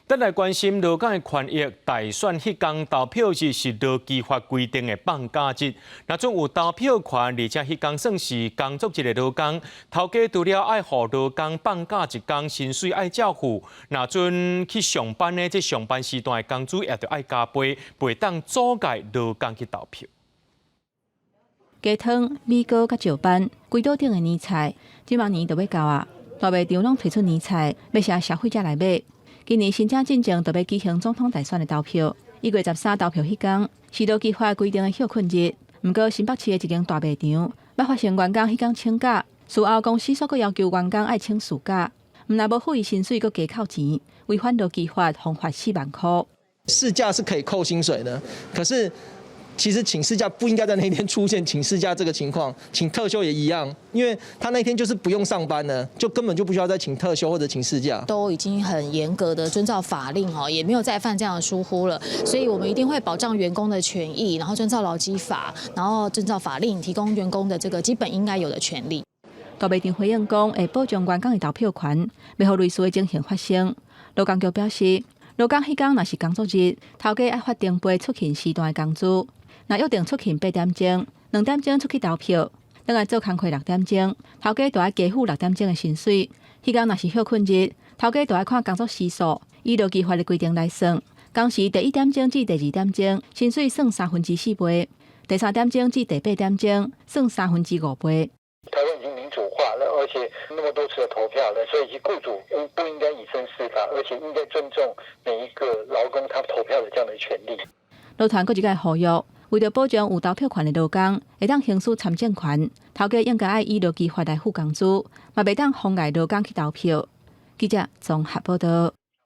咱来关心劳工的权益。大选迄天投票日是劳基法规定的放假日，那种有投票权，而且迄天算是工作日的劳工，头家除了爱互劳工放假一天，薪水爱照付，那阵去上班呢，这上班时段的工资也着爱加倍，袂当阻碍劳工去投票。鸡汤、米糕甲石斑，规桌顶的年菜，即马年就要到啊！大卖场拢推出年菜，要写消费者来买。今年新正进前就要举行总统大选的投票，1月13投票迄天是劳基法规定的休困日。毋过新北市的一间大卖场，捌发生员工迄天请假，事后公司煞阁要求员工爱请事假，毋若无付伊薪水，阁加扣钱，违反劳基法，罚款4万块。事假是可以扣薪水的，可是其实请事假不应该在那天出现请事假这个情况，请特休也一样，因为他那天就是不用上班了，就根本就不需要再请特休或者请事假。都已经很严格的遵照法令也没有再犯这样的疏忽了，所以我们一定会保障员工的权益，然后遵照劳基法，然后遵照法令，提供员工的这个基本应该有的权利。大卖场回应讲，会保障员工的投票权，袂互类似的情形发生。劳工局表示，劳工迄天若是工作日，头家爱法定赔出勤时段的工资。若约定出勤8点钟，2点钟出去投票，等来做工课6点钟，头家就要加付6点钟的薪水。迄天若是休困日，头家就要看工作时数，依劳基法的规定来算。工时第1点钟至第2点钟，薪水算4/3倍；第3点钟至第8点钟，算5/3倍。台湾已经民主化了，而且那么多次的投票了，所以其雇主不应该以身试法，而且应该尊重每一个劳工他投票的这样的权利。劳团佫一个呼吁，为了保障有投票权的劳工，会当行使参政权，头家应该爱依劳基法来付工资，嘛袂当妨碍劳工去投票。记者综合报道。